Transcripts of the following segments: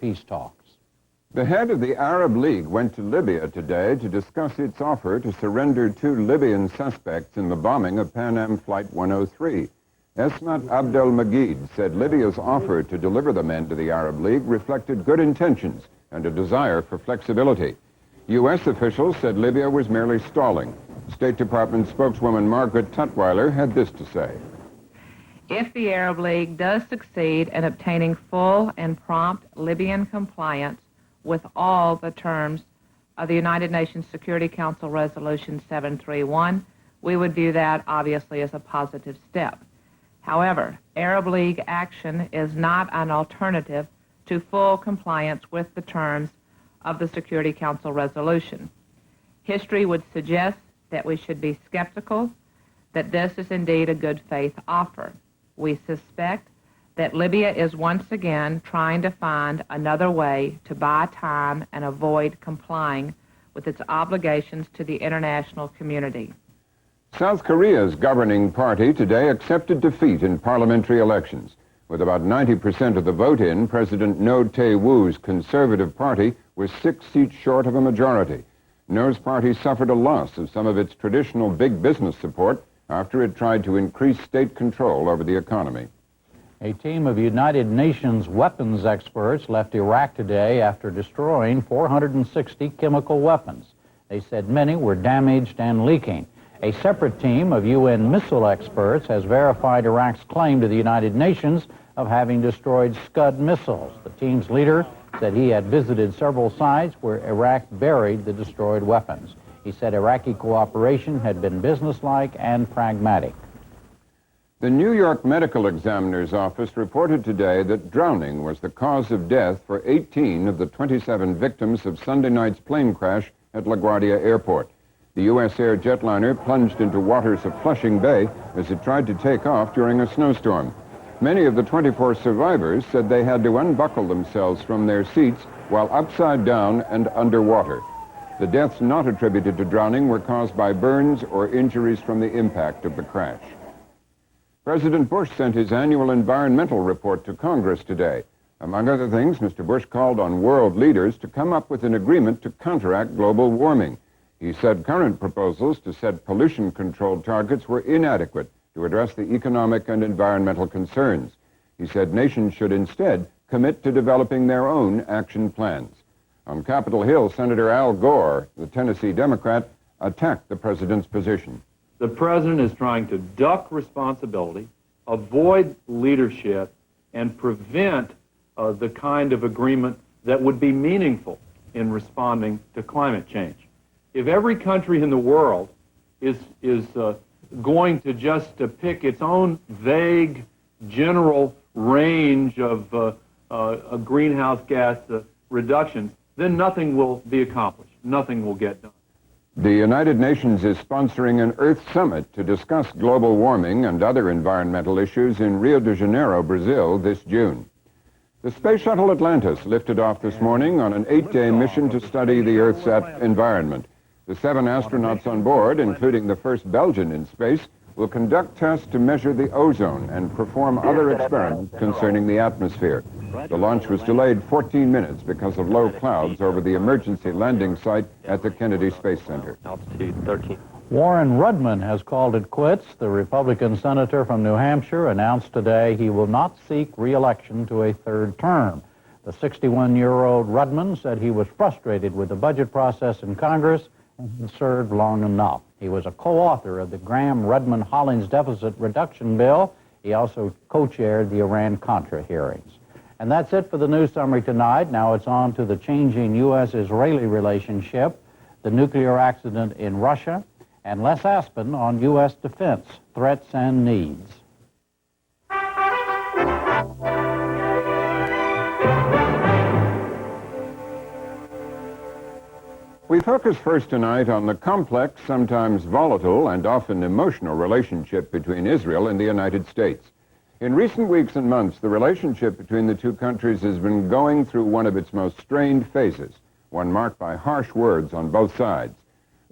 peace talks. The head of the Arab League went to Libya today to discuss its offer to surrender 2 Libyan suspects in the bombing of Pan Am Flight 103. Esmat Abdelmagid said Libya's offer to deliver the men to the Arab League reflected good intentions and a desire for flexibility. U.S. officials said Libya was merely stalling. State Department spokeswoman Margaret Tutwiler had this to say. If the Arab League does succeed in obtaining full and prompt Libyan compliance with all the terms of the United Nations Security Council Resolution 731, we would view that obviously as a positive step. However, Arab League action is not an alternative to full compliance with the terms of the Security Council resolution. History would suggest that we should be skeptical that this is indeed a good faith offer. We suspect that Libya is once again trying to find another way to buy time and avoid complying with its obligations to the international community. South Korea's governing party today accepted defeat in parliamentary elections. With about 90% of the vote in, President No Tae-woo's Conservative Party was 6 seats short of a majority. No's party suffered a loss of some of its traditional big business support after it tried to increase state control over the economy. A team of United Nations weapons experts left Iraq today after destroying 460 chemical weapons. They said many were damaged and leaking. A separate team of UN missile experts has verified Iraq's claim to the United Nations of having destroyed Scud missiles. The team's leader said he had visited several sites where Iraq buried the destroyed weapons. He said Iraqi cooperation had been businesslike and pragmatic. The New York Medical Examiner's Office reported today that drowning was the cause of death for 18 of the 27 victims of Sunday night's plane crash at LaGuardia Airport. The U.S. Air jetliner plunged into waters of Flushing Bay as it tried to take off during a snowstorm. Many of the 24 survivors said they had to unbuckle themselves from their seats while upside down and underwater. The deaths not attributed to drowning were caused by burns or injuries from the impact of the crash. President Bush sent his annual environmental report to Congress today. Among other things, Mr. Bush called on world leaders to come up with an agreement to counteract global warming. He said current proposals to set pollution control targets were inadequate to address the economic and environmental concerns. He said nations should instead commit to developing their own action plans. On Capitol Hill, Senator Al Gore, the Tennessee Democrat, attacked the president's position. The president is trying to duck responsibility, avoid leadership, and prevent the kind of agreement that would be meaningful in responding to climate change. If every country in the world is going to just pick its own vague, general range of greenhouse gas reductions, then nothing will be accomplished. Nothing will get done. The United Nations is sponsoring an Earth Summit to discuss global warming and other environmental issues in Rio de Janeiro, Brazil, this June. The Space Shuttle Atlantis lifted off this morning on an 8-day mission to study the Earth's environment. The 7 astronauts on board, including the first Belgian in space, will conduct tests to measure the ozone and perform other experiments concerning the atmosphere. The launch was delayed 14 minutes because of low clouds over the emergency landing site at the Kennedy Space Center. Altitude 13. Warren Rudman has called it quits. The Republican senator from New Hampshire announced today he will not seek re-election to a 3rd term. The 61-year-old Rudman said he was frustrated with the budget process in Congress and had served long enough. He was a co-author of the Graham-Rudman-Hollings deficit reduction bill. He also co-chaired the Iran-Contra hearings. And that's it for the news summary tonight. Now it's on to the changing U.S.-Israeli relationship, the nuclear accident in Russia, and Les Aspin on U.S. defense, threats and needs. We focus first tonight on the complex, sometimes volatile, and often emotional relationship between Israel and the United States. In recent weeks and months, the relationship between the two countries has been going through one of its most strained phases, one marked by harsh words on both sides.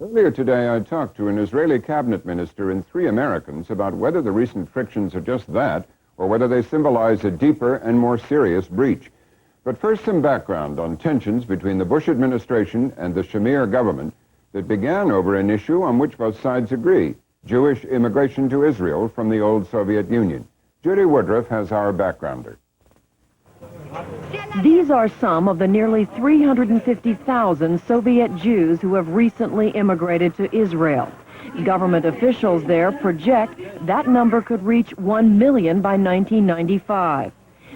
Earlier today, I talked to an Israeli cabinet minister and 3 Americans about whether the recent frictions are just that, or whether they symbolize a deeper and more serious breach. But first, some background on tensions between the Bush administration and the Shamir government that began over an issue on which both sides agree: Jewish immigration to Israel from the old Soviet Union. Judy Woodruff has our backgrounder. These are some of the nearly 350,000 Soviet Jews who have recently immigrated to Israel. Government officials there project that number could reach 1 million by 1995.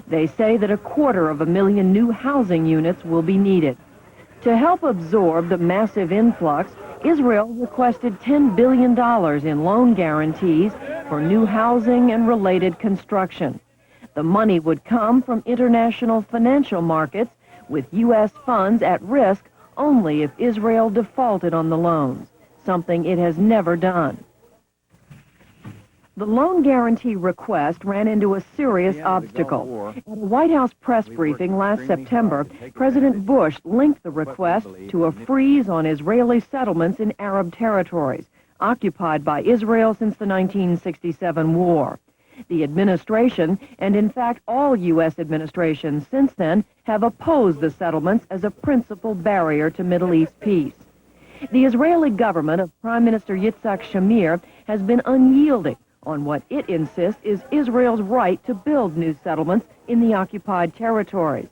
They say that 250,000 new housing units will be needed. To help absorb the massive influx, Israel requested $10 billion in loan guarantees for new housing and related construction. The money would come from international financial markets, with U.S. funds at risk only if Israel defaulted on the loans, something it has never done. The loan guarantee request ran into a serious obstacle. At a White House press briefing last September, President Bush linked the request to a freeze on Israeli settlements in Arab territories, occupied by Israel since the 1967 war. The administration, and in fact all U.S. administrations since then, have opposed the settlements as a principal barrier to Middle East peace. The Israeli government of Prime Minister Yitzhak Shamir has been unyielding on what it insists is Israel's right to build new settlements in the occupied territories.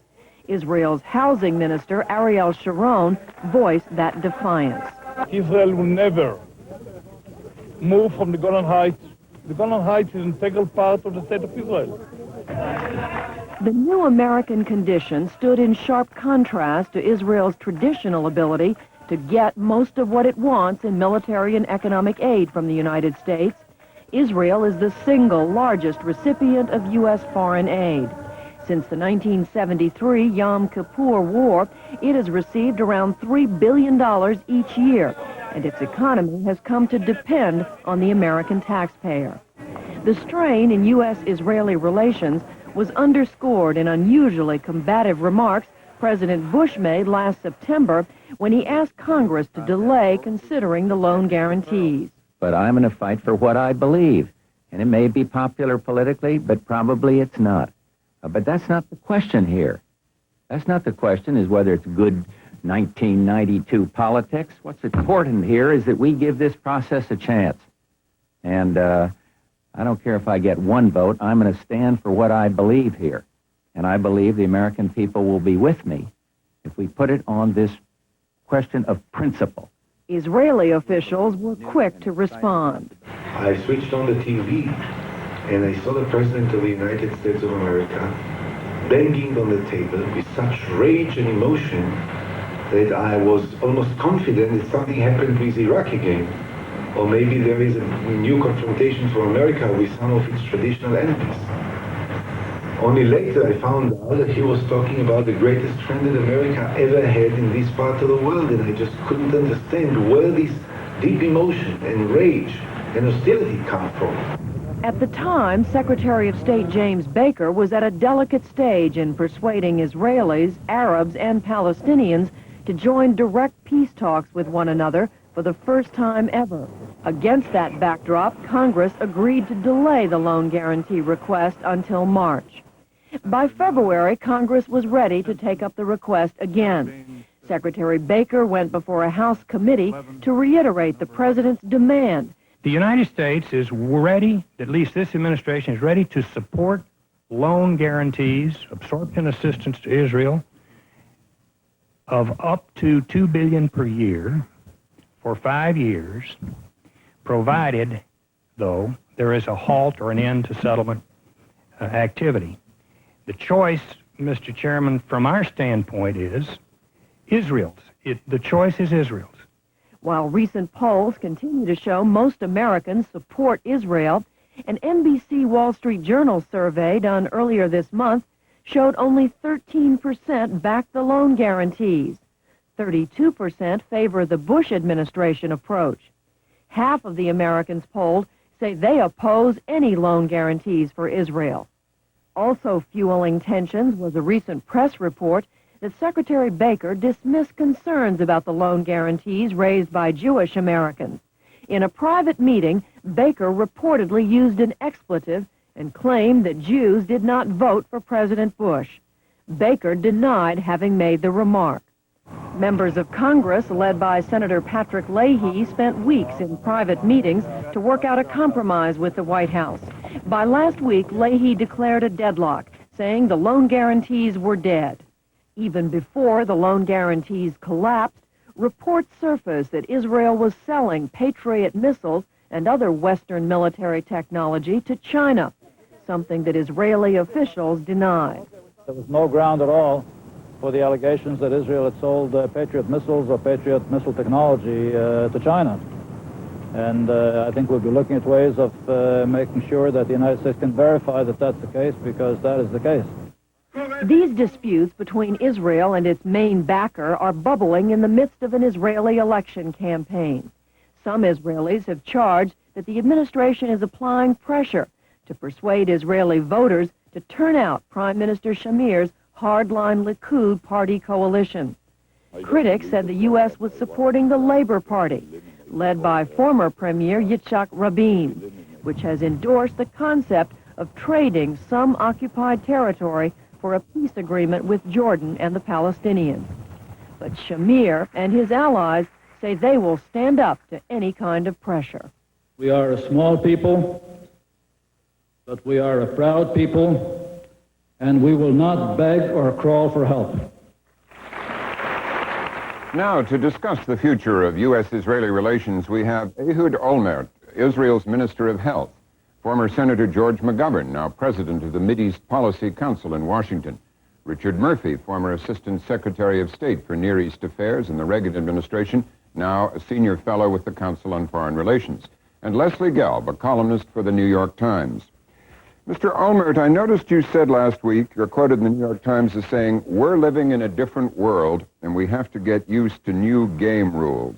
Israel's housing minister, Ariel Sharon, voiced that defiance. Israel will never move from the Golan Heights. The Golan Heights is an integral part of the state of Israel. The new American condition stood in sharp contrast to Israel's traditional ability to get most of what it wants in military and economic aid from the United States. Israel is the single largest recipient of U.S. foreign aid. Since the 1973 Yom Kippur War, it has received around $3 billion each year, and its economy has come to depend on the American taxpayer. The strain in U.S.-Israeli relations was underscored in unusually combative remarks President Bush made last September when he asked Congress to delay considering the loan guarantees. But I'm going to fight for what I believe, and it may be popular politically, but probably it's not. But that's not the question here. That's not the question, is whether it's good 1992 politics. What's important here is that we give this process a chance. And I don't care if I get one vote. I'm going to stand for what I believe here. And I believe the American people will be with me if we put it on this question of principle. Israeli officials were quick to respond. I switched on the TV and I saw the President of the United States of America banging on the table with such rage and emotion that I was almost confident that something happened with Iraq again. Or maybe there is a new confrontation for America with some of its traditional enemies. Only later I found out that he was talking about the greatest friend that America ever had in this part of the world, and I just couldn't understand where this deep emotion and rage and hostility come from. At the time, Secretary of State James Baker was at a delicate stage in persuading Israelis, Arabs, and Palestinians to join direct peace talks with one another for the first time ever. Against that backdrop, Congress agreed to delay the loan guarantee request until March. By February, Congress was ready to take up the request again. Secretary Baker went before a House committee to reiterate the president's demand. The United States is ready, at least this administration is ready, to support loan guarantees, absorption assistance to Israel of up to $2 billion per year for 5 years, provided, though, there is a halt or an end to settlement activity. The choice, Mr. Chairman, from our standpoint is Israel's. The choice is Israel's. While recent polls continue to show most Americans support Israel, an NBC Wall Street Journal survey done earlier this month showed only 13% backed the loan guarantees. 32% favor the Bush administration approach. Half of the Americans polled say they oppose any loan guarantees for Israel. Also fueling tensions was a recent press report that Secretary Baker dismissed concerns about the loan guarantees raised by Jewish Americans. In a private meeting, Baker reportedly used an expletive and claimed that Jews did not vote for President Bush. Baker denied having made the remark. Members of Congress, led by Senator Patrick Leahy, spent weeks in private meetings to work out a compromise with the White House. By last week, Leahy declared a deadlock, saying the loan guarantees were dead. Even before the loan guarantees collapsed, reports surfaced that Israel was selling Patriot missiles and other Western military technology to China, something that Israeli officials denied. There was no ground at all for the allegations that Israel had sold Patriot missiles or Patriot missile technology to China. And I think we'll be looking at ways of making sure that the United States can verify that that's the case, because that is the case. These disputes between Israel and its main backer are bubbling in the midst of an Israeli election campaign. Some Israelis have charged that the administration is applying pressure to persuade Israeli voters to turn out Prime Minister Shamir's hardline Likud party coalition. Critics said the U.S. was supporting the Labor Party, led by former Premier Yitzhak Rabin, which has endorsed the concept of trading some occupied territory for a peace agreement with Jordan and the Palestinians. But Shamir and his allies say they will stand up to any kind of pressure. We are a small people, but we are a proud people, and we will not beg or crawl for help. Now, to discuss the future of U.S.-Israeli relations, we have Ehud Olmert, Israel's Minister of Health, former Senator George McGovern, now President of the Mideast Policy Council in Washington, Richard Murphy, former Assistant Secretary of State for Near East Affairs in the Reagan administration, now a senior fellow with the Council on Foreign Relations, and Leslie Gelb, a columnist for the New York Times. Mr. Olmert, I noticed you said last week, you're quoted in the New York Times as saying, "We're living in a different world and we have to get used to new game rules."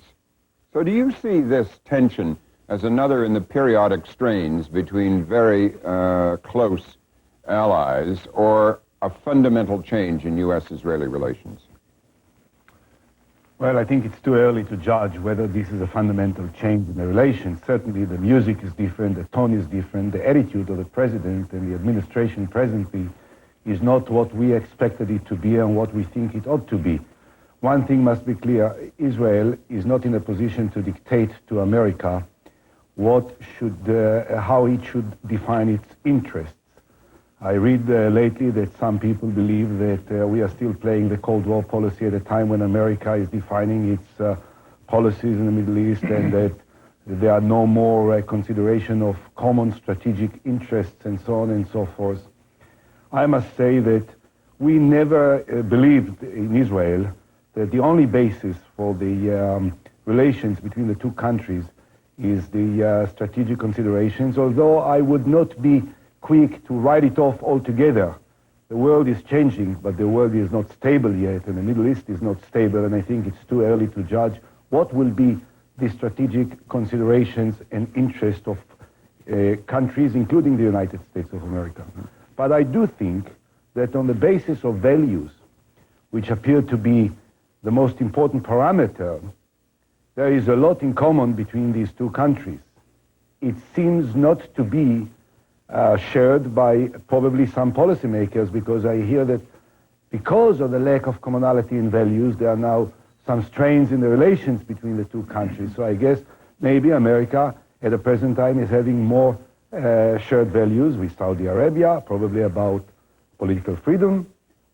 So do you see this tension as another in the periodic strains between very close allies, or a fundamental change in U.S.-Israeli relations? Well, I think it's too early to judge whether this is a fundamental change in the relations. Certainly the music is different, the tone is different, the attitude of the president and the administration presently is not what we expected it to be and what we think it ought to be. One thing must be clear: Israel is not in a position to dictate to America how it should define its interests. I read lately that some people believe that we are still playing the Cold War policy at a time when America is defining its policies in the Middle East, and that there are no more consideration of common strategic interests and so on and so forth. I must say that we never believed in Israel that the only basis for the relations between the two countries is the strategic considerations, although I would not be quick to write it off altogether. The world is changing, but the world is not stable yet, and the Middle East is not stable, and I think it's too early to judge what will be the strategic considerations and interest of countries, including the United States of America. But I do think that on the basis of values, which appear to be the most important parameter, there is a lot in common between these two countries. It seems not to be shared by probably some policymakers, because I hear that because of the lack of commonality in values, there are now some strains in the relations between the two countries. So I guess maybe America at the present time is having more shared values with Saudi Arabia, probably about political freedom,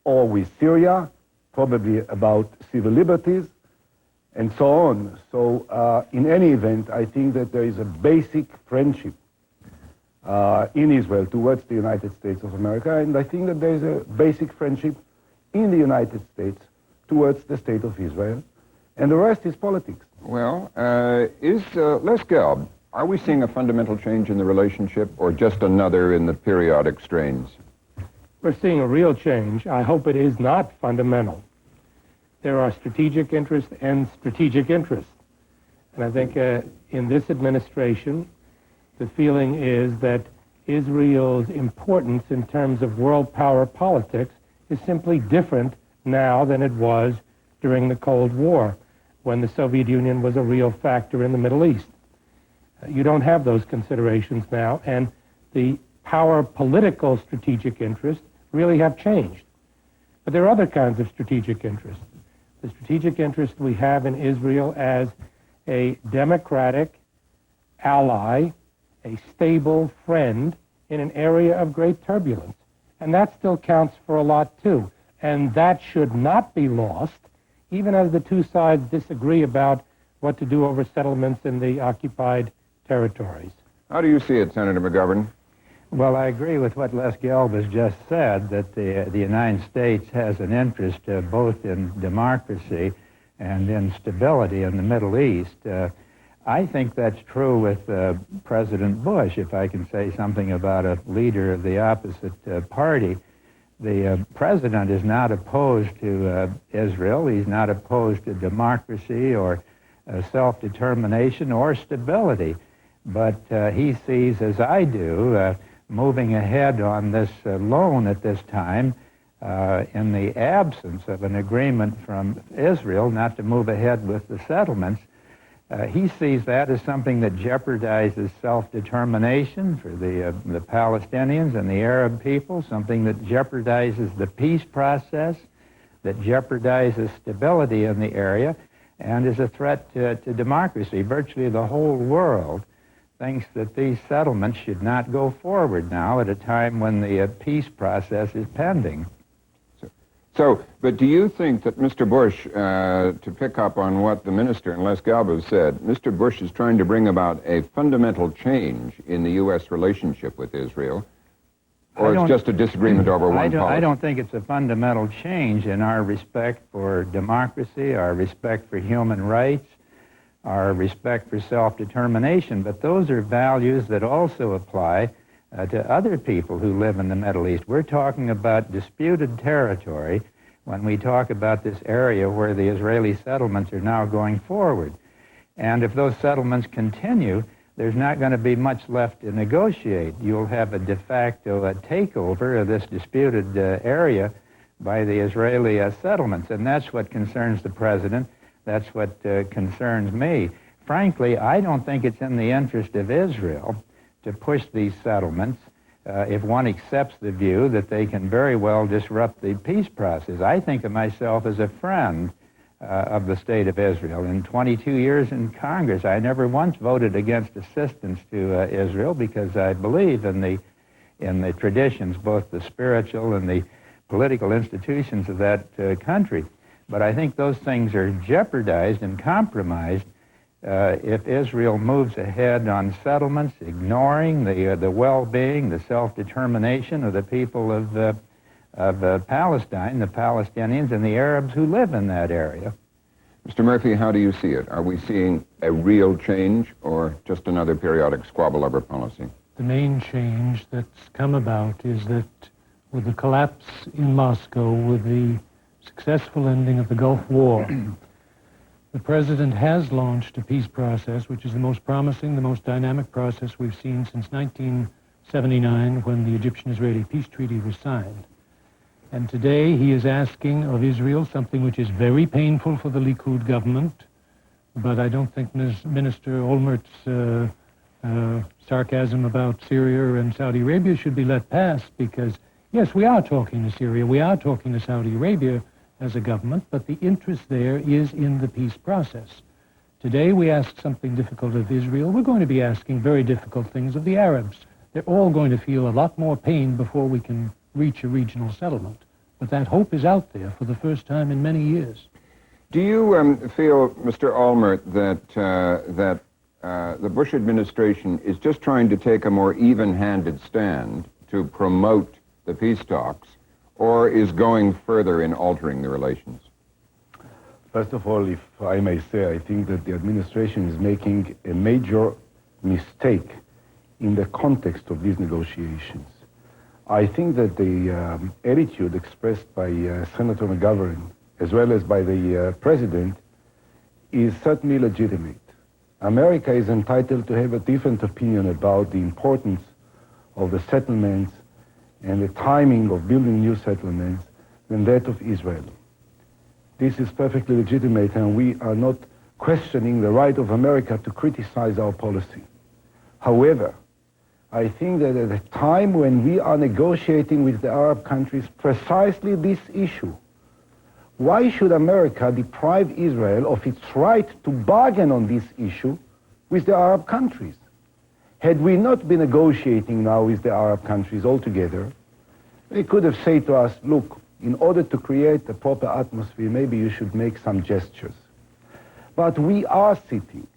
or with Syria, probably about civil liberties, and so on. So in any event, I think that there is a basic friendship in Israel towards the United States of America, and I think that there is a basic friendship in the United States towards the State of Israel, and the rest is politics. Well, Les Gelb, are we seeing a fundamental change in the relationship, or just another in the periodic strains? We're seeing a real change. I hope it is not fundamental. There are strategic interests and strategic interests. And I think in this administration, the feeling is that Israel's importance in terms of world power politics is simply different now than it was during the Cold War, when the Soviet Union was a real factor in the Middle East. You don't have those considerations now, and the power political strategic interests really have changed. But there are other kinds of strategic interests. The strategic interest we have in Israel as a democratic ally, a stable friend in an area of great turbulence. And that still counts for a lot, too. And that should not be lost, even as the two sides disagree about what to do over settlements in the occupied territories. How do you see it, Senator McGovern? Well, I agree with what Les Gelb has just said, that the United States has an interest both in democracy and in stability in the Middle East. I think that's true with President Bush, if I can say something about a leader of the opposite party. The president is not opposed to Israel. He's not opposed to democracy or self-determination or stability. But he sees, as I do, moving ahead on this loan at this time in the absence of an agreement from Israel not to move ahead with the settlements. He sees that as something that jeopardizes self-determination for the Palestinians and the Arab people, something that jeopardizes the peace process, that jeopardizes stability in the area, and is a threat to democracy. Virtually the whole world thinks that these settlements should not go forward now at a time when the peace process is pending. But do you think that Mr. Bush, to pick up on what the minister and Les Galba said, Mr. Bush is trying to bring about a fundamental change in the U.S. relationship with Israel, or it's just a disagreement over one policy? I don't think it's a fundamental change in our respect for democracy, our respect for human rights, our respect for self-determination, but those are values that also apply to other people who live in the Middle East. We're talking about disputed territory when we talk about this area where the Israeli settlements are now going forward. And if those settlements continue, there's not going to be much left to negotiate. You'll have a de facto takeover of this disputed area by the Israeli settlements, and that's what concerns the president. That's what concerns me. Frankly, I don't think it's in the interest of Israel to push these settlements if one accepts the view that they can very well disrupt the peace process. I think of myself as a friend of the state of Israel. In 22 years in Congress, I never once voted against assistance to Israel because I believe in the traditions, both the spiritual and the political institutions of that country. But I think those things are jeopardized and compromised if Israel moves ahead on settlements, ignoring the well-being, the self-determination of the people of Palestine, the Palestinians, and the Arabs who live in that area. Mr. Murphy, how do you see it? Are we seeing a real change or just another periodic squabble over policy? The main change that's come about is that with the collapse in Moscow, with the successful ending of the Gulf War, the president has launched a peace process, which is the most promising, the most dynamic process we've seen since 1979, when the Egyptian-Israeli peace treaty was signed. And today he is asking of Israel something which is very painful for the Likud government, but I don't think Minister Olmert's sarcasm about Syria and Saudi Arabia should be let pass, because yes, we are talking to Syria, we are talking to Saudi Arabia as a government, but the interest there is in the peace process. Today we ask something difficult of Israel. We're going to be asking very difficult things of the Arabs. They're all going to feel a lot more pain before we can reach a regional settlement. But that hope is out there for the first time in many years. Do you feel, Mr. Olmert, that the Bush administration is just trying to take a more even-handed stand to promote the peace talks, or is going further in altering the relations? First of all, if I may say, I think that the administration is making a major mistake in the context of these negotiations. I think that the attitude expressed by Senator McGovern, as well as by the president, is certainly legitimate. America is entitled to have a different opinion about the importance of the settlements and the timing of building new settlements than that of Israel. This is perfectly legitimate, and we are not questioning the right of America to criticize our policy. However, I think that at a time when we are negotiating with the Arab countries precisely this issue, why should America deprive Israel of its right to bargain on this issue with the Arab countries? Had we not been negotiating now with the Arab countries altogether, they could have said to us, look, in order to create a proper atmosphere, maybe you should make some gestures. But we are sitting,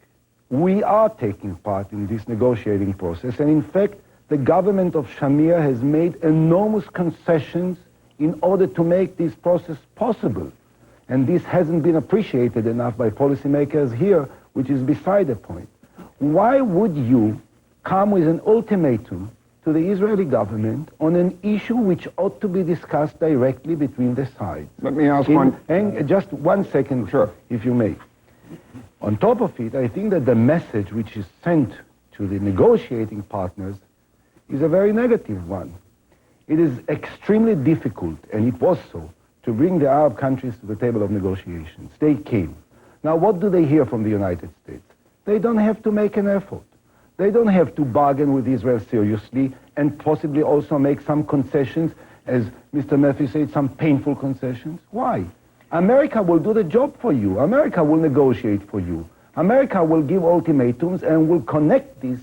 we are taking part in this negotiating process, and in fact, the government of Shamir has made enormous concessions in order to make this process possible. And this hasn't been appreciated enough by policymakers here, which is beside the point. Why would you come with an ultimatum to the Israeli government on an issue which ought to be discussed directly between the sides? Let me ask one. And just 1 second, sure, if you may. On top of it, I think that the message which is sent to the negotiating partners is a very negative one. It is extremely difficult, and it was so, to bring the Arab countries to the table of negotiations. They came. Now, what do they hear from the United States? They don't have to make an effort. They don't have to bargain with Israel seriously and possibly also make some concessions, as Mr. Murphy said, some painful concessions. Why? America will do the job for you. America will negotiate for you. America will give ultimatums and will connect this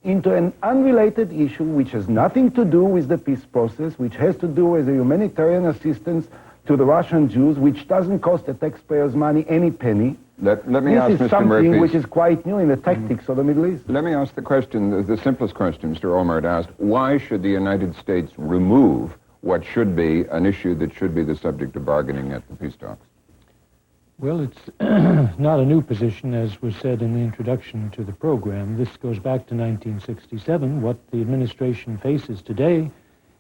into an unrelated issue which has nothing to do with the peace process, which has to do with the humanitarian assistance to the Russian Jews, which doesn't cost the taxpayers' money any penny. Let me ask Mr. Murphy. This is something which is quite new in the tactics of the Middle East. Let me ask the question, the simplest question Mr. Olmert asked. Why should the United States remove what should be an issue that should be the subject of bargaining at the peace talks? Well, it's not a new position, as was said in the introduction to the program. This goes back to 1967. What the administration faces today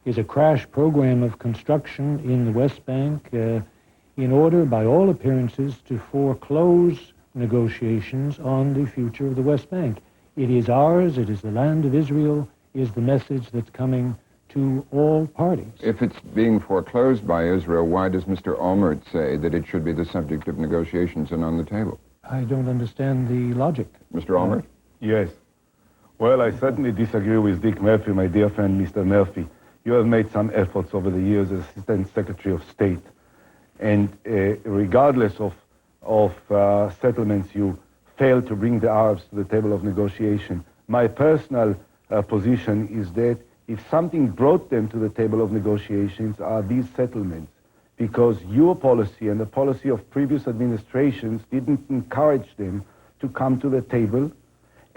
is a crash program of construction in the West Bank in order, by all appearances, to foreclose negotiations on the future of the West Bank. It is ours, it is the land of Israel, is the message that's coming to all parties. If it's being foreclosed by Israel, why does Mr. Olmert say that it should be the subject of negotiations and on the table? I don't understand the logic. Mr. Olmert? Yes. Well, I certainly disagree with Dick Murphy, my dear friend, Mr. Murphy. You have made some efforts over the years as Assistant Secretary of State. And regardless of settlements, you failed to bring the Arabs to the table of negotiation. My personal position is that if something brought them to the table of negotiations are these settlements, because your policy and the policy of previous administrations didn't encourage them to come to the table.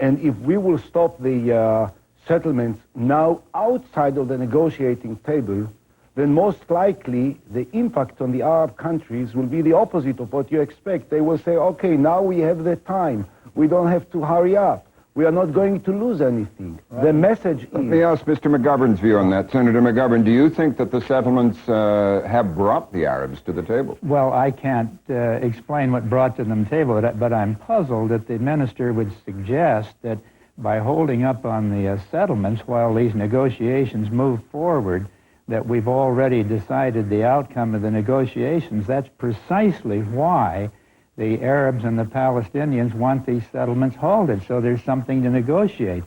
And if we will stop the settlements now outside of the negotiating table, then most likely the impact on the Arab countries will be the opposite of what you expect. They will say, okay, now we have the time. We don't have to hurry up. We are not going to lose anything. Right. The message is... Let me ask Mr. McGovern's view on that. Senator McGovern, do you think that the settlements have brought the Arabs to the table? Well, I can't explain what brought to them table, but I'm puzzled that the minister would suggest that by holding up on the settlements while these negotiations move forward, that we've already decided the outcome of the negotiations. That's precisely why the Arabs and the Palestinians want these settlements halted, so there's something to negotiate.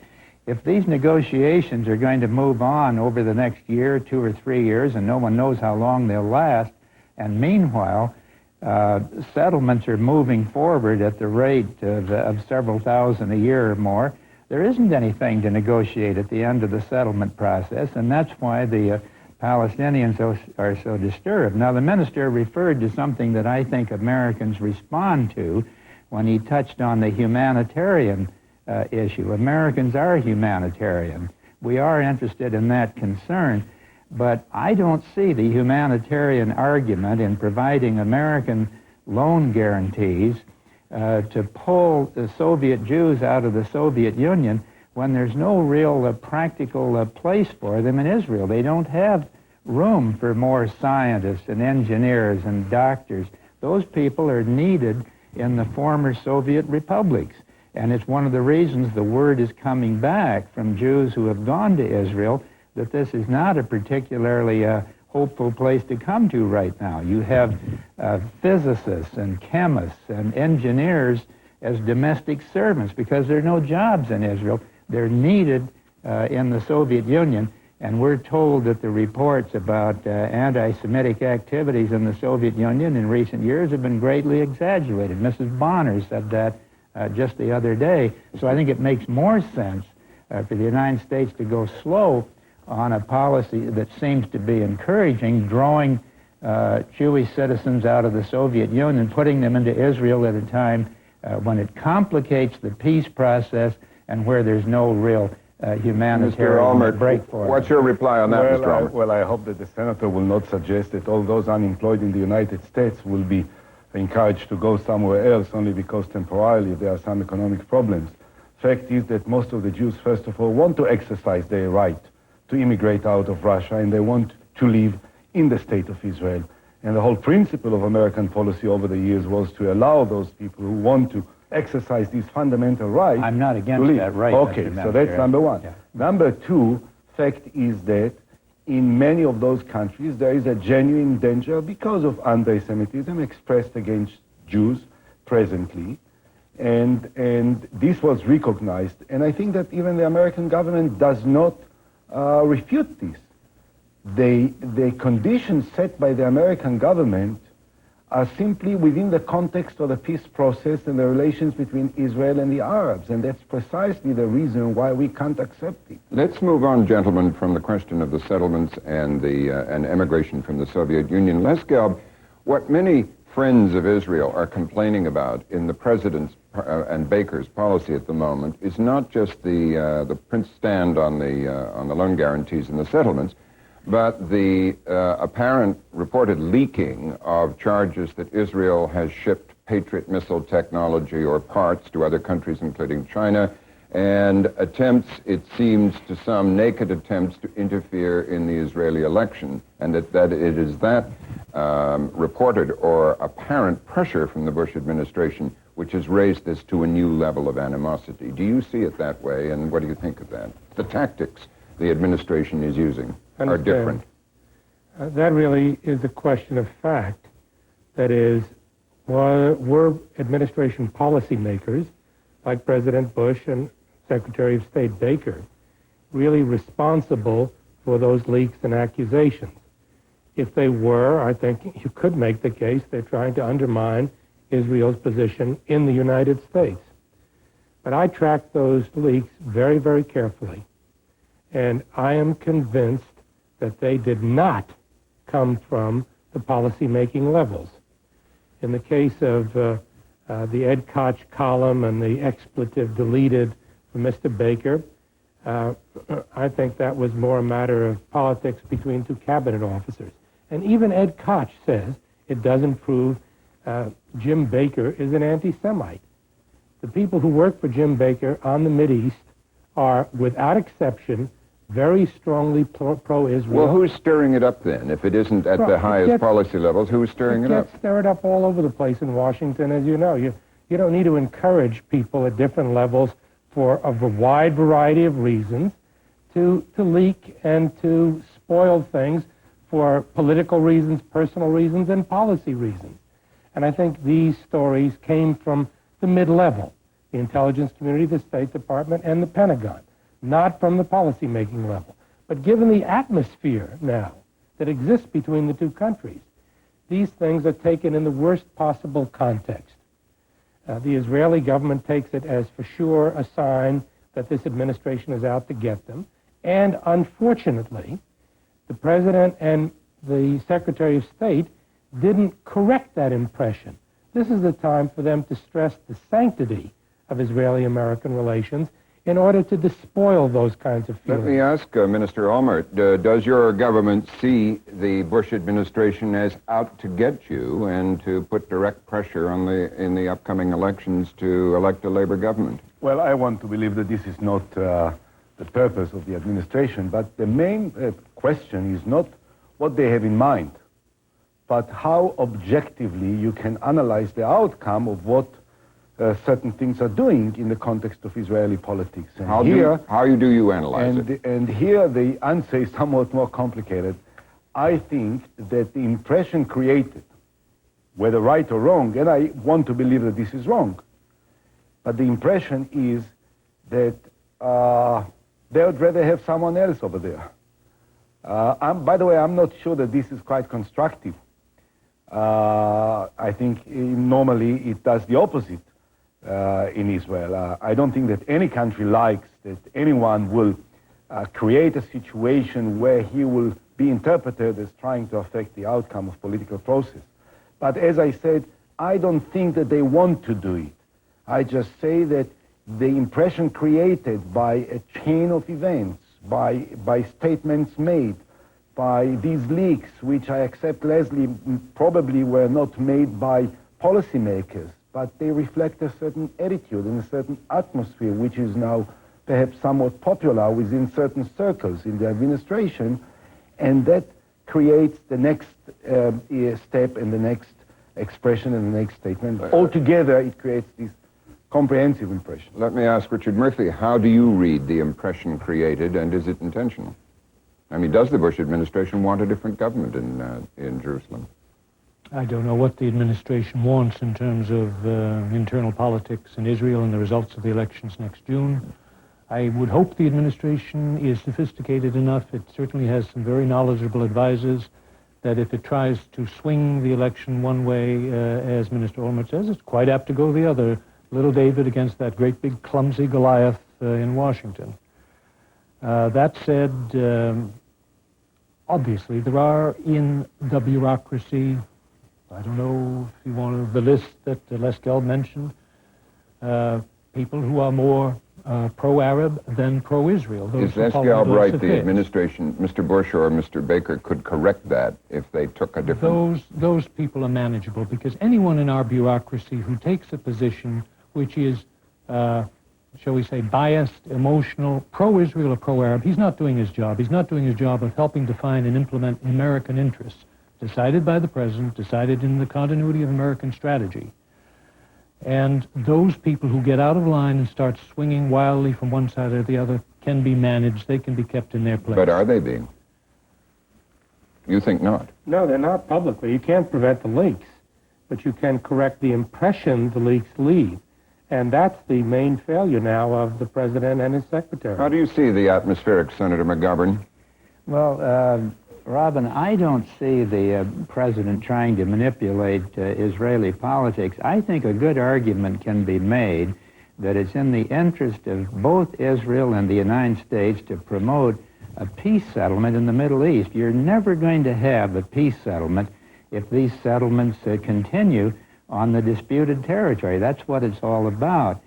If these negotiations are going to move on over the next year, 2 or 3 years, and no one knows how long they'll last, and meanwhile, settlements are moving forward at the rate of several thousand a year or more, there isn't anything to negotiate at the end of the settlement process, and that's why the Palestinians are so disturbed. Now, the minister referred to something that I think Americans respond to when he touched on the humanitarian issue. Americans are humanitarian. We are interested in that concern, but I don't see the humanitarian argument in providing American loan guarantees to pull the Soviet Jews out of the Soviet Union when there's no real practical place for them in Israel. They don't have room for more scientists and engineers and doctors. Those people are needed in the former Soviet republics. And it's one of the reasons the word is coming back from Jews who have gone to Israel that this is not a particularly hopeful place to come to right now. You have physicists and chemists and engineers as domestic servants because there are no jobs in Israel. They're needed in the Soviet Union, and we're told that the reports about anti-Semitic activities in the Soviet Union in recent years have been greatly exaggerated. Mrs. Bonner said that just the other day. So I think it makes more sense for the United States to go slow on a policy that seems to be encouraging, drawing Jewish citizens out of the Soviet Union, putting them into Israel at a time when it complicates the peace process and where there's no real humanitarian break for what's your reply on that, Mr. Allmer? Well, I hope that the senator will not suggest that all those unemployed in the United States will be encouraged to go somewhere else only because temporarily there are some economic problems. Fact is that most of the Jews, first of all, want to exercise their right to immigrate out of Russia, and they want to live in the state of Israel. And the whole principle of American policy over the years was to allow those people who want to exercise these fundamental rights. I'm not against that right. Okay, so that's number one. Yeah. Number two, fact is that in many of those countries there is a genuine danger because of anti-Semitism expressed against Jews presently. And this was recognized. And I think that even the American government does not refute this. The conditions set by the American government are simply within the context of the peace process and the relations between Israel and the Arabs, and that's precisely the reason why we can't accept it. Let's move on, gentlemen, from the question of the settlements and emigration from the Soviet Union. Les Gelb, what many friends of Israel are complaining about in the president's and Baker's policy at the moment is not just the Prince stand on the loan guarantees and the settlements, but the apparent reported leaking of charges that Israel has shipped Patriot missile technology or parts to other countries, including China, and attempts, it seems to some, naked attempts to interfere in the Israeli election, and that it is that reported or apparent pressure from the Bush administration which has raised this to a new level of animosity. Do you see it that way, and what do you think of that? The tactics the administration is using are different. That really is a question of fact. That is, were administration policymakers like President Bush and Secretary of State Baker really responsible for those leaks and accusations? If they were, I think you could make the case they're trying to undermine Israel's position in the United States. But I tracked those leaks very, very carefully, and I am convinced that they did not come from the policy-making levels. In the case of the Ed Koch column and the expletive deleted from Mr. Baker, I think that was more a matter of politics between two cabinet officers. And even Ed Koch says it doesn't prove Jim Baker is an anti-Semite. The people who work for Jim Baker on the Mideast are, without exception, very strongly pro-Israel. Well, who's stirring it up then? If it isn't at the highest policy levels, who's stirring it up? It gets stirred up all over the place in Washington, as you know. You don't need to encourage people at different levels for a wide variety of reasons to leak and to spoil things for political reasons, personal reasons, and policy reasons. And I think these stories came from the mid-level, the intelligence community, the State Department, and the Pentagon, not from the policy-making level. But given the atmosphere now that exists between the two countries, these things are taken in the worst possible context. The Israeli government takes it as for sure a sign that this administration is out to get them. And unfortunately, the President and the Secretary of State didn't correct that impression. This is the time for them to stress the sanctity of Israeli-American relations in order to despoil those kinds of feelings. Let me ask Minister Allmer, does your government see the Bush administration as out to get you and to put direct pressure on in the upcoming elections to elect a Labor government? Well, I want to believe that this is not the purpose of the administration, but the main question is not what they have in mind, but how objectively you can analyze the outcome of what certain things are doing in the context of Israeli politics. And how do you analyze it? And here the answer is somewhat more complicated. I think that the impression created, whether right or wrong, and I want to believe that this is wrong, but the impression is that they would rather have someone else over there. By the way, I'm not sure that this is quite constructive. I think normally it does the opposite in Israel. I don't think that any country likes that anyone will create a situation where he will be interpreted as trying to affect the outcome of political process. But as I said, I don't think that they want to do it. I just say that the impression created by a chain of events, by statements made, by these leaks, which I accept, Leslie, probably were not made by policymakers, but they reflect a certain attitude and a certain atmosphere, which is now perhaps somewhat popular within certain circles in the administration, and that creates the next step and the next expression and the next statement. Altogether, it creates this comprehensive impression. Let me ask Richard Murphy, how do you read the impression created, and is it intentional? I mean, does the Bush administration want a different government in Jerusalem? I don't know what the administration wants in terms of internal politics in Israel and the results of the elections next June. I would hope the administration is sophisticated enough. It certainly has some very knowledgeable advisors that if it tries to swing the election one way, as Minister Olmert says, it's quite apt to go the other. Little David against that great big clumsy Goliath in Washington. That said, obviously there are in the bureaucracy, I don't know if you want the list that Les Gelb mentioned, people who are more pro-Arab than pro-Israel. Is Les Gelb right? The administration, Mr. Bush or Mr. Baker, could correct that if they took a different... Those people are manageable, because anyone in our bureaucracy who takes a position which is, shall we say, biased, emotional, pro-Israel or pro-Arab, he's not doing his job. He's not doing his job of helping define and implement American interests, decided by the president, decided in the continuity of American strategy. And those people who get out of line and start swinging wildly from one side or the other can be managed. They can be kept in their place. But are they being? You think not? No, they're not publicly. You can't prevent the leaks, but you can correct the impression the leaks leave. And that's the main failure now of the president and his secretary. How do you see the atmospheric, Senator McGovern? Well, Robin, I don't see the president trying to manipulate Israeli politics. I think a good argument can be made that it's in the interest of both Israel and the United States to promote a peace settlement in the Middle East. You're never going to have a peace settlement if these settlements continue on the disputed territory. That's what it's all about.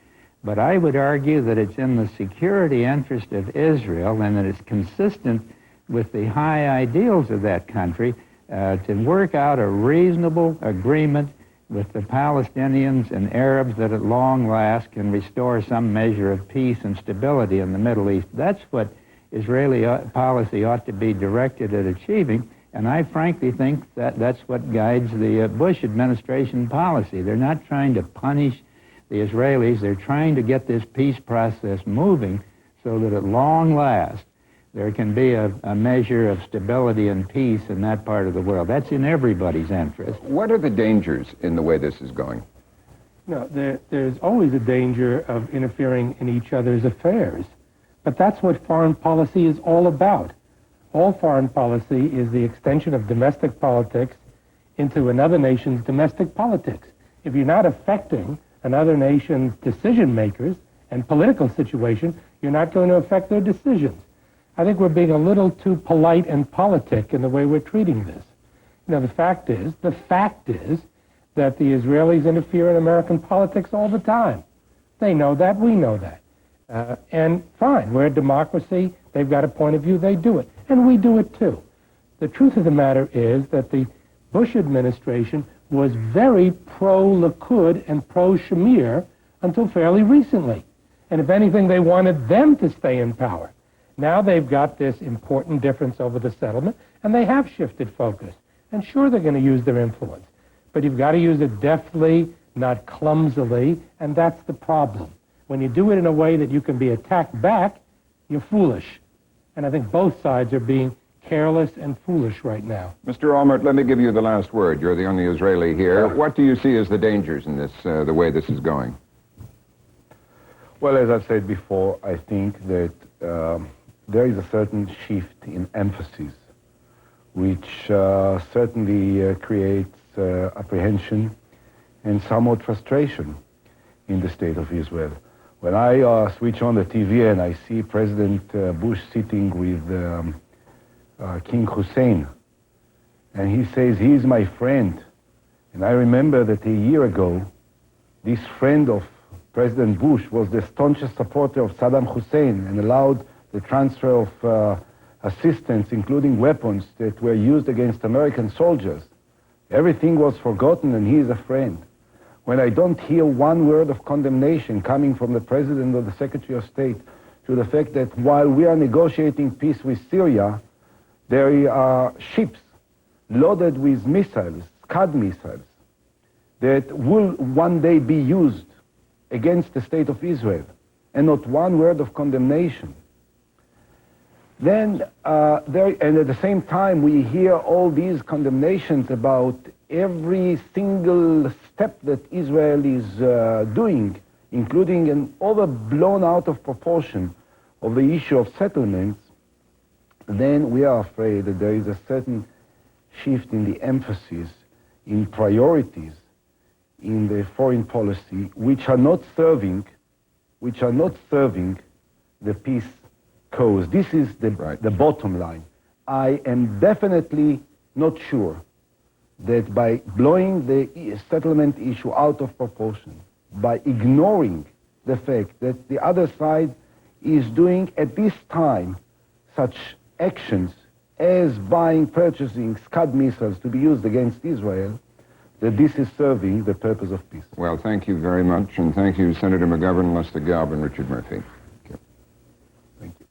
But I would argue that it's in the security interest of Israel and that it's consistent with the high ideals of that country to work out a reasonable agreement with the Palestinians and Arabs that at long last can restore some measure of peace and stability in the Middle East. That's what Israeli policy ought to be directed at achieving, and I frankly think that that's what guides the Bush administration policy. They're not trying to punish the Israelis. They're trying to get this peace process moving so that at long last there can be a measure of stability and peace in that part of the world. That's in everybody's interest. What are the dangers in the way this is going? No, there's always a danger of interfering in each other's affairs. But that's what foreign policy is all about. All foreign policy is the extension of domestic politics into another nation's domestic politics. If you're not affecting another nation's decision makers and political situation, you're not going to affect their decisions. I think we're being a little too polite and politic in the way we're treating this. You know, the fact is that the Israelis interfere in American politics all the time. They know that, we know that. And fine, we're a democracy, they've got a point of view, they do it. And we do it too. The truth of the matter is that the Bush administration was very pro-Likud and pro-Shamir until fairly recently. And if anything, they wanted them to stay in power. Now they've got this important difference over the settlement, and they have shifted focus. And sure, they're going to use their influence. But you've got to use it deftly, not clumsily, and that's the problem. When you do it in a way that you can be attacked back, you're foolish. And I think both sides are being careless and foolish right now. Mr. Olmert, let me give you the last word. You're the only Israeli here. What do you see as the dangers in this, the way this is going? Well, as I said before, I think that there is a certain shift in emphasis, which certainly creates apprehension and somewhat frustration in the state of Israel. When I switch on the TV and I see President Bush sitting with King Hussein, and he says, he's my friend, and I remember that a year ago, this friend of President Bush was the staunchest supporter of Saddam Hussein and allowed the transfer of assistance, including weapons that were used against American soldiers. Everything was forgotten and he is a friend. When I don't hear one word of condemnation coming from the President or the Secretary of State to the fact that while we are negotiating peace with Syria, there are ships loaded with missiles, Scud missiles, that will one day be used against the state of Israel, and not one word of condemnation. Then, and at the same time, we hear all these condemnations about every single step that Israel is doing, including an overblown out of proportion of the issue of settlements. Then we are afraid that there is a certain shift in the emphasis, in priorities, in the foreign policy, which are not serving the peace cause. This is the bottom line. I am definitely not sure that by blowing the settlement issue out of proportion, by ignoring the fact that the other side is doing at this time such actions as buying, purchasing Scud missiles to be used against Israel, that this is serving the purpose of peace. Well, thank you very much, and thank you, Senator McGovern, Lester Galb, and Richard Murphy. Thank you.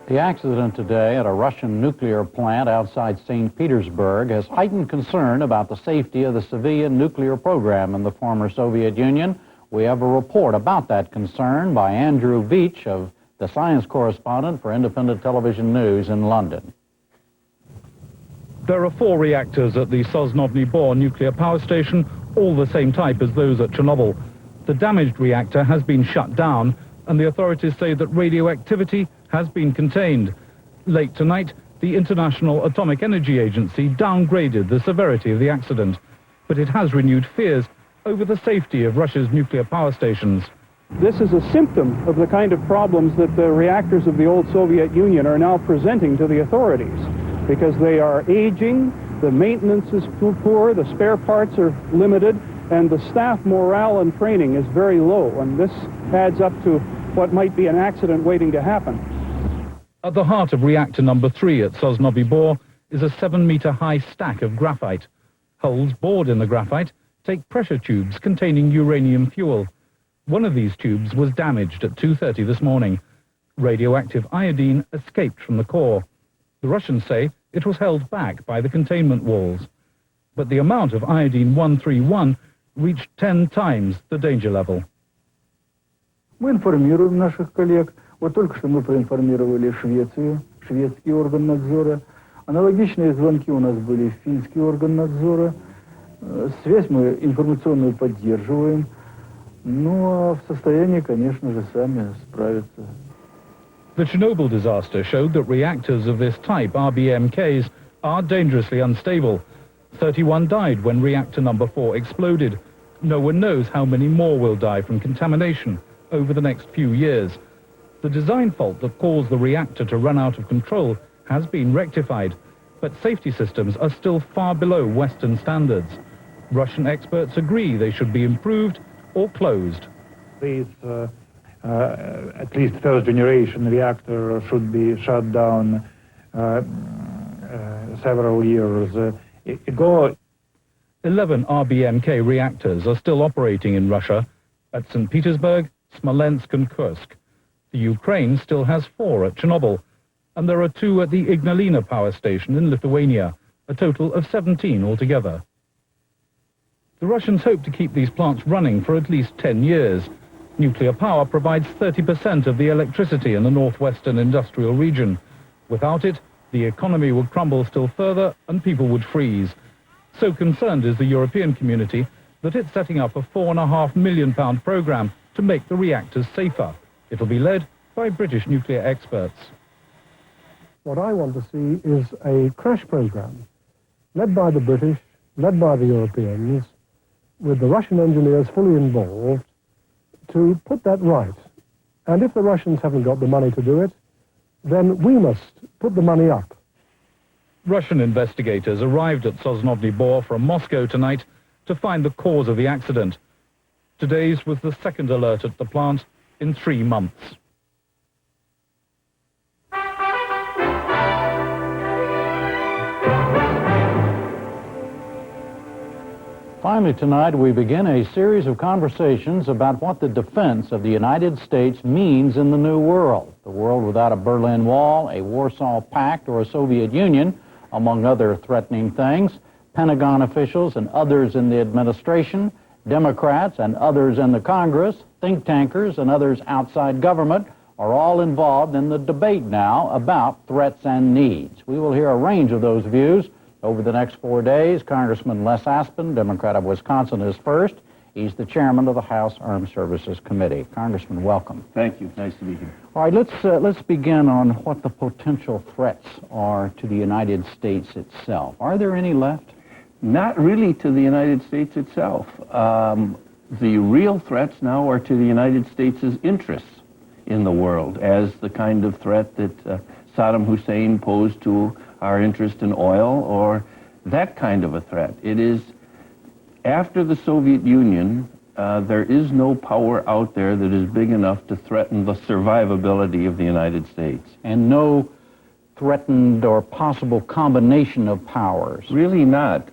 The accident today at a Russian nuclear plant outside St. Petersburg has heightened concern about the safety of the civilian nuclear program in the former Soviet Union. We have a report about that concern by Andrew Veach, of the science correspondent for Independent Television News in London. There are 4 reactors at the Sosnovy Bor nuclear power station, all the same type as those at Chernobyl. The damaged reactor has been shut down, and the authorities say that radioactivity has been contained. Late tonight, the International Atomic Energy Agency downgraded the severity of the accident, but it has renewed fears over the safety of Russia's nuclear power stations. This is a symptom of the kind of problems that the reactors of the old Soviet Union are now presenting to the authorities, because they are aging, the maintenance is poor, the spare parts are limited, and the staff morale and training is very low, and this adds up to what might be an accident waiting to happen. At the heart of reactor number 3 at Sosnovy Bor is a 7-meter-high stack of graphite. Holes bored in the graphite take pressure tubes containing uranium fuel. One of these tubes was damaged at 2:30 this morning. Radioactive iodine escaped from the core. The Russians say it was held back by the containment walls. But the amount of iodine-131 reached 10 times the danger level. Мы информируем наших коллег. Вот только что мы проинформировали Швецию, шведский орган надзора. Аналогичные звонки у нас были в финский орган надзора. Связь мы информационную поддерживаем. Ну, а в состоянии, конечно же, сами справиться. The Chernobyl disaster showed that reactors of this type, RBMKs, are dangerously unstable. 31 died when reactor number 4 exploded. No one knows how many more will die from contamination over the next few years. The design fault that caused the reactor to run out of control has been rectified, but safety systems are still far below Western standards. Russian experts agree they should be improved or closed. These, at least first generation reactor should be shut down several years ago. 11 RBMK reactors are still operating in Russia at St. Petersburg, Smolensk and Kursk. The Ukraine still has 4 at Chernobyl, and there are 2 at the Ignalina power station in Lithuania, a total of 17 altogether. The Russians hope to keep these plants running for at least 10 years. Nuclear power provides 30% of the electricity in the northwestern industrial region. Without it, the economy would crumble still further and people would freeze. So concerned is the European community that it's setting up a £4.5 million programme to make the reactors safer. It'll be led by British nuclear experts. What I want to see is a crash program led by the British, led by the Europeans, with the Russian engineers fully involved to put that right. And if the Russians haven't got the money to do it, then we must put the money up. Russian investigators arrived at Sosnovny Bor from Moscow tonight to find the cause of the accident. Today's was the second alert at the plant in 3 months. Finally tonight, we begin a series of conversations about what the defense of the United States means in the New World. The world without a Berlin Wall, a Warsaw Pact, or a Soviet Union, among other threatening things. Pentagon officials and others in the administration, Democrats and others in the Congress, think tankers and others outside government are all involved in the debate now about threats and needs. We will hear a range of those views over the next 4 days. Congressman Les Aspin, Democrat of Wisconsin, is first. He's the chairman of the House Armed Services Committee. Congressman, welcome. Thank you. Nice to be here. All right, let's begin on what the potential threats are to the United States itself. Are there any left? Not really to the United States itself. The real threats now are to the United States' interests in the world, as the kind of threat that Saddam Hussein posed to our interest in oil, or that kind of a threat. It is, after the Soviet Union, there is no power out there that is big enough to threaten the survivability of the United States. And no threatened or possible combination of powers? Really not.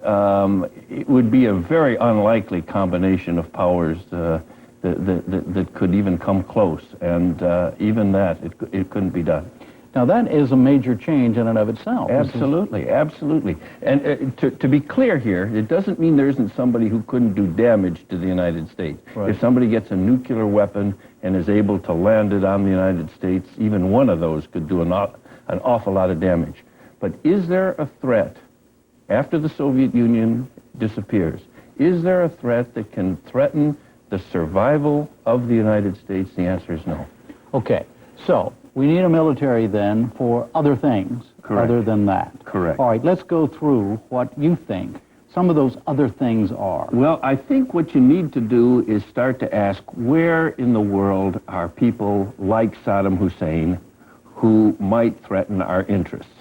It would be a very unlikely combination of powers that could even come close, and even that, it couldn't be done. Now, that is a major change in and of itself. Absolutely, absolutely. And to be clear here, it doesn't mean there isn't somebody who couldn't do damage to the United States. Right. If somebody gets a nuclear weapon and is able to land it on the United States, even one of those could do an awful lot of damage. But is there a threat, after the Soviet Union disappears, is there a threat that can threaten the survival of the United States? The answer is no. Okay, so we need a military then for other things. Correct. Other than that. Correct. All right, let's go through what you think some of those other things are. Well, I think what you need to do is start to ask, where in the world are people like Saddam Hussein who might threaten our interests?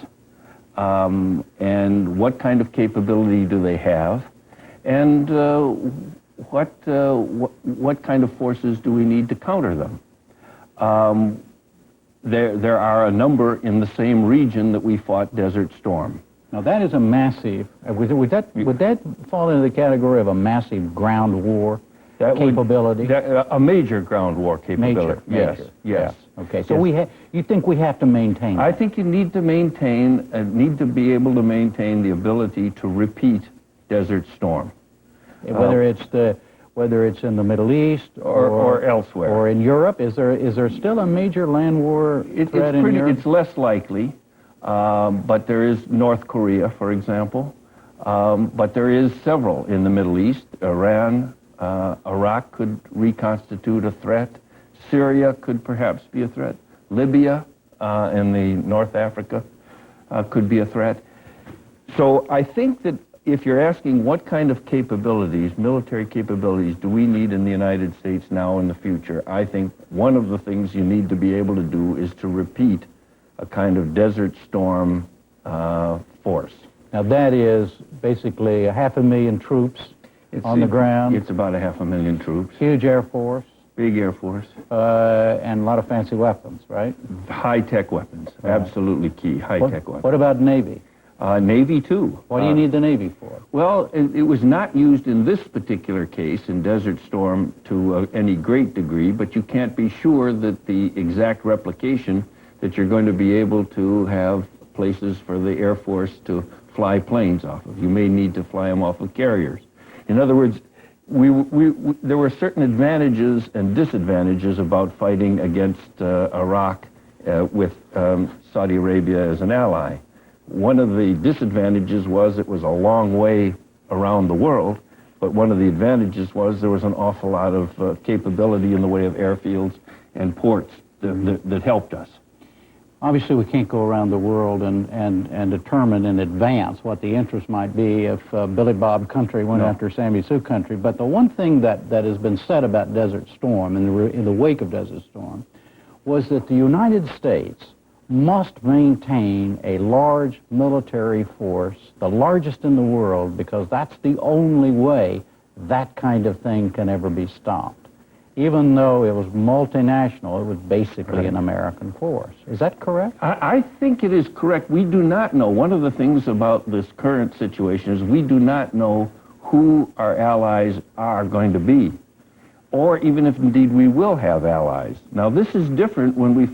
And what kind of capability do they have? And what kind of forces do we need to counter them? There are a number in the same region that we fought Desert Storm. Now that is a massive, would that fall into the category of a massive ground war capability? A major ground war capability. Major. Yes. Yeah. Okay, so you think we have to maintain that? I think you need to need to be able to maintain the ability to repeat Desert Storm. Whether it's in the Middle East or elsewhere, or in Europe, is there still a major land war threat in Europe? It's less likely, but there is North Korea, for example. But there is several in the Middle East. Iran, Iraq could reconstitute a threat. Syria could perhaps be a threat. Libya in the North Africa could be a threat. So I think that if you're asking what kind of capabilities, military capabilities, do we need in the United States now in the future, I think one of the things you need to be able to do is to repeat a kind of Desert Storm force. Now that is basically 500,000 troops on the ground. It's about 500,000 troops. Huge Air Force. Big Air Force. And a lot of fancy weapons, right? High-tech weapons, absolutely key, high-tech weapons. What about Navy? Navy, too. What do you need the Navy for? Well, it was not used in this particular case, in Desert Storm, to any great degree, but you can't be sure that the exact replication that you're going to be able to have places for the Air Force to fly planes off of. You may need to fly them off of carriers. In other words, there were certain advantages and disadvantages about fighting against Iraq with Saudi Arabia as an ally. One of the disadvantages was it was a long way around the world, but one of the advantages was there was an awful lot of capability in the way of airfields and ports that helped us. Obviously, we can't go around the world and determine in advance what the interest might be if Billy Bob country went after Sammy Sue country. But the one thing that has been said about Desert Storm in the wake of Desert Storm was that the United States must maintain a large military force, the largest in the world, because that's the only way that kind of thing can ever be stopped. Even though it was multinational, it was basically an American force. Is that correct? I think it is correct. We do not know. One of the things about this current situation is we do not know who our allies are going to be, or even if indeed we will have allies. Now, this is different when we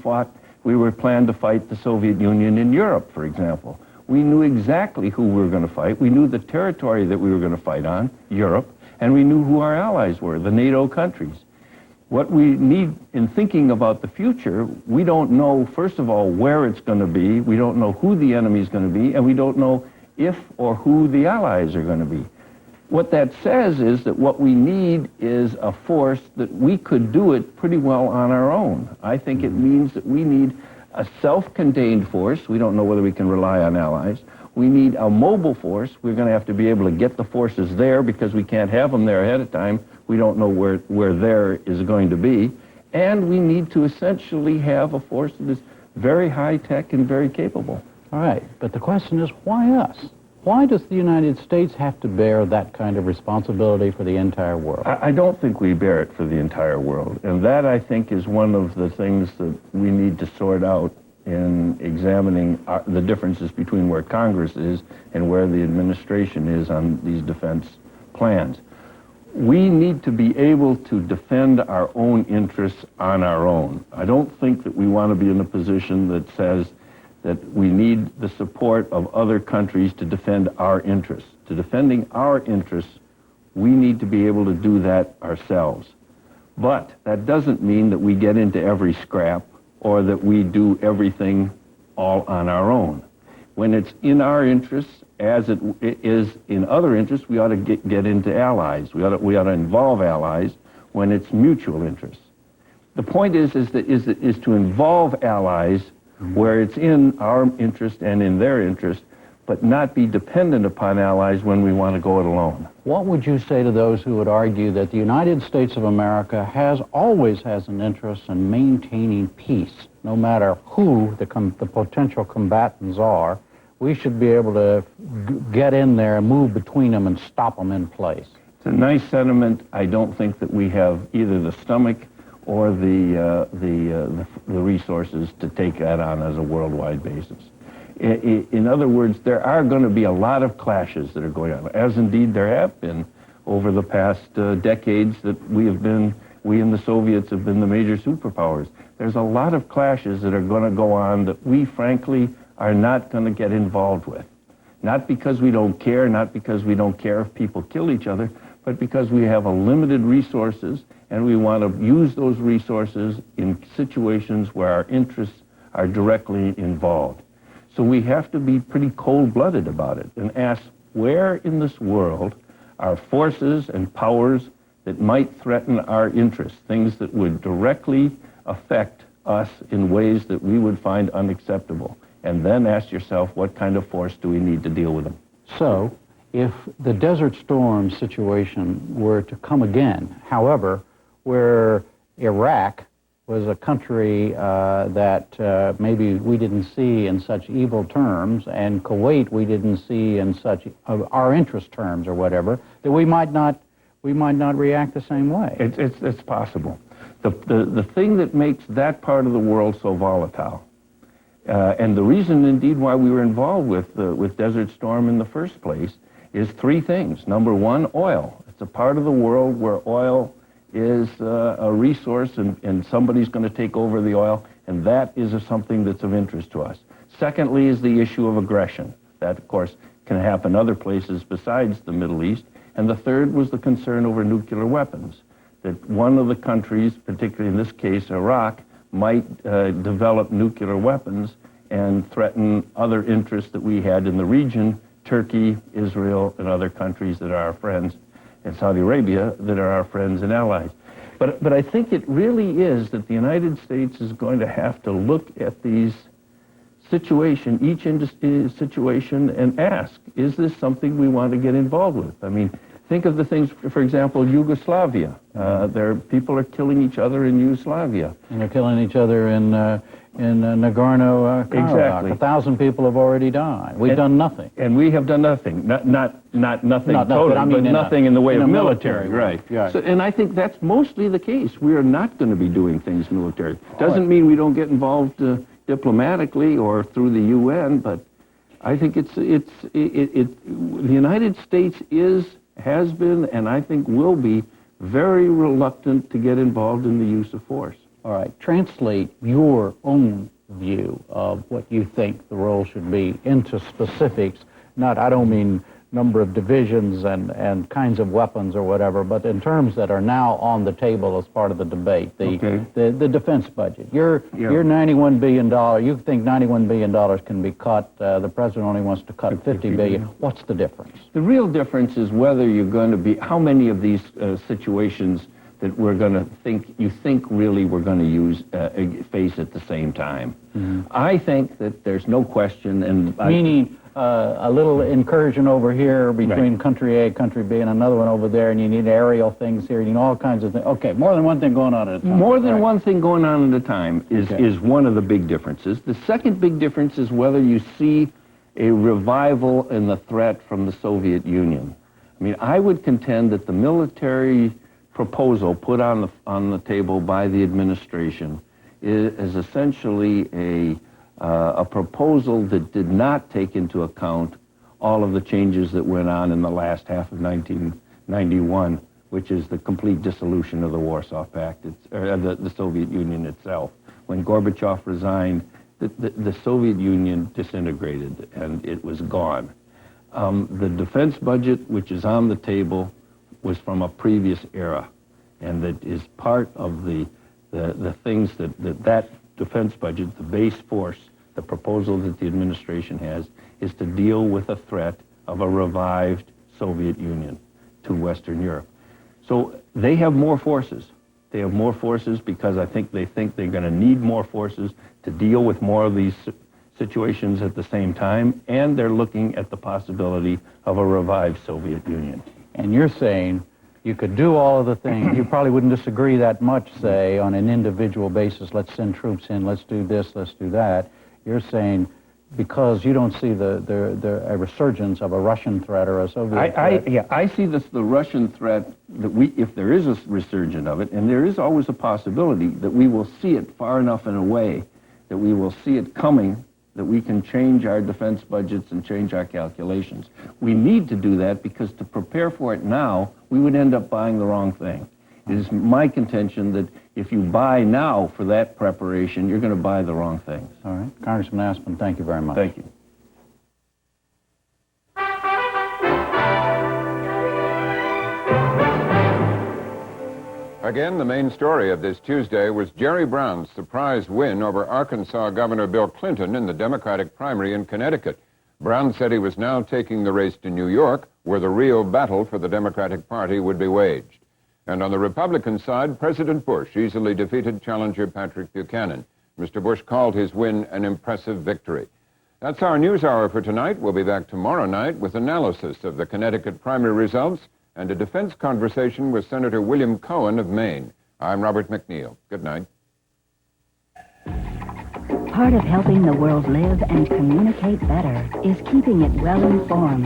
were planned to fight the Soviet Union in Europe, for example. We knew exactly who we were going to fight. We knew the territory that we were going to fight on, Europe, and we knew who our allies were, the NATO countries. What we need in thinking about the future, we don't know, first of all, where it's going to be. We don't know who the enemy is going to be, and we don't know if or who the allies are going to be. What that says is that what we need is a force that we could do it pretty well on our own. I think it means that we need a self-contained force. We don't know whether we can rely on allies. We need a mobile force. We're going to have to be able to get the forces there because we can't have them there ahead of time. We don't know where there is going to be. And we need to essentially have a force that is very high-tech and very capable. All right, but the question is, why us? Why does the United States have to bear that kind of responsibility for the entire world? I don't think we bear it for the entire world. And that, I think, is one of the things that we need to sort out in examining the differences between where Congress is and where the administration is on these defense plans. We need to be able to defend our own interests on our own. I don't think that we want to be in a position that says that we need the support of other countries to defend our interests. To defending our interests, we need to be able to do that ourselves. But that doesn't mean that we get into every scrap or that we do everything all on our own. When it's in our interests, as it is in other interests, we ought to get into allies. We ought to involve allies when it's mutual interests. The point is to involve allies where it's in our interest and in their interest, but not be dependent upon allies when we want to go it alone. What would you say to those who would argue that the United States of America always has an interest in maintaining peace, no matter who the potential combatants are? We should be able to get in there and move between them and stop them in place. It's a nice sentiment. I don't think that we have either the stomach or the resources to take that on as a worldwide basis. In other words, there are going to be a lot of clashes that are going on, as indeed there have been over the past decades that we and the Soviets have been the major superpowers. There's a lot of clashes that are going to go on that we, frankly, are not going to get involved with. Not because we don't care, not because we don't care if people kill each other, but because we have a limited resources and we want to use those resources in situations where our interests are directly involved. So we have to be pretty cold-blooded about it and ask where in this world are forces and powers that might threaten our interests, things that would directly affect us in ways that we would find unacceptable. And then ask yourself, what kind of force do we need to deal with them? So, if the Desert Storm situation were to come again, however, where Iraq was a country that maybe we didn't see in such evil terms, and Kuwait we didn't see in such our interest terms or whatever, that we might not react the same way. It's possible. The thing that makes that part of the world so volatile, and the reason indeed why we were involved with Desert Storm in the first place, is three things. Number one, oil. It's a part of the world where oil is a resource and somebody's going to take over the oil, and that is something that's of interest to us. Secondly is the issue of aggression. That, of course, can happen other places besides the Middle East. And the third was the concern over nuclear weapons, that one of the countries, particularly in this case Iraq, might develop nuclear weapons, and threaten other interests that we had in the region, Turkey, Israel, and other countries that are our friends, and Saudi Arabia that are our friends and allies. But I think it really is that the United States is going to have to look at these situation, each situation, and ask, is this something we want to get involved with? I mean, think of the things, for example, Yugoslavia. People are killing each other in Yugoslavia. And they're killing each other in Nagorno-Karabakh. Exactly. 1,000 people have already died. We've done nothing. And we have done nothing. Not nothing Not totally, nothing, I mean but nothing in the way of military. Right. Yeah. So, and I think that's mostly the case. We are not going to be doing things military. Doesn't mean we don't get involved diplomatically or through the UN, but I think the United States has been, and I think will be, very reluctant to get involved in the use of force. All right. Translate your own view of what you think the role should be into specifics. I don't mean number of divisions and kinds of weapons or whatever, but in terms that are now on the table as part of the debate, the defense budget. Your $91 billion, you think $91 billion can be cut, the president only wants to cut $50 billion. What's the difference? The real difference is whether you're going to be, how many of these situations that we're going to think really we're going to face at the same time. Mm-hmm. I think that there's no question, and meaning a little incursion over here between country A, country B, and another one over there, and you need aerial things here, you need all kinds of things. Okay, more than one thing going on at a time. More than one thing going on at a time is one of the big differences. The second big difference is whether you see a revival in the threat from the Soviet Union. I mean, I would contend that the military proposal put on the table by the administration is essentially a proposal that did not take into account all of the changes that went on in the last half of 1991, which is the complete dissolution of the Warsaw Pact, the Soviet Union itself. When Gorbachev resigned, the Soviet Union disintegrated and it was gone. The defense budget, which is on the table, was from a previous era, and that is part of the things that defense budget, the base force, the proposal that the administration has, is to deal with a threat of a revived Soviet Union to Western Europe. So they have more forces. They have more forces because I think they're going to need more forces to deal with more of these situations at the same time, and they're looking at the possibility of a revived Soviet Union. And you're saying you could do all of the things. You probably wouldn't disagree that much, say, on an individual basis. Let's send troops in. Let's do this. Let's do that. You're saying because you don't see a resurgence of a Russian threat or a Soviet threat. I see the Russian threat that if there is a resurgence of it, and there is always a possibility that we will see it far enough in a way that we will see it coming, that we can change our defense budgets and change our calculations. We need to do that because to prepare for it now, we would end up buying the wrong thing. It is my contention that if you buy now for that preparation, you're going to buy the wrong things. All right. Congressman Aspen, thank you very much. Thank you. Again, the main story of this Tuesday was Jerry Brown's surprise win over Arkansas Governor Bill Clinton in the Democratic primary in Connecticut. Brown said he was now taking the race to New York, where the real battle for the Democratic Party would be waged. And on the Republican side, President Bush easily defeated challenger Patrick Buchanan. Mr. Bush called his win an impressive victory. That's our news hour for tonight. We'll be back tomorrow night with analysis of the Connecticut primary results and a defense conversation with Senator William Cohen of Maine. I'm Robert MacNeil. Good night. Part of helping the world live and communicate better is keeping it well informed.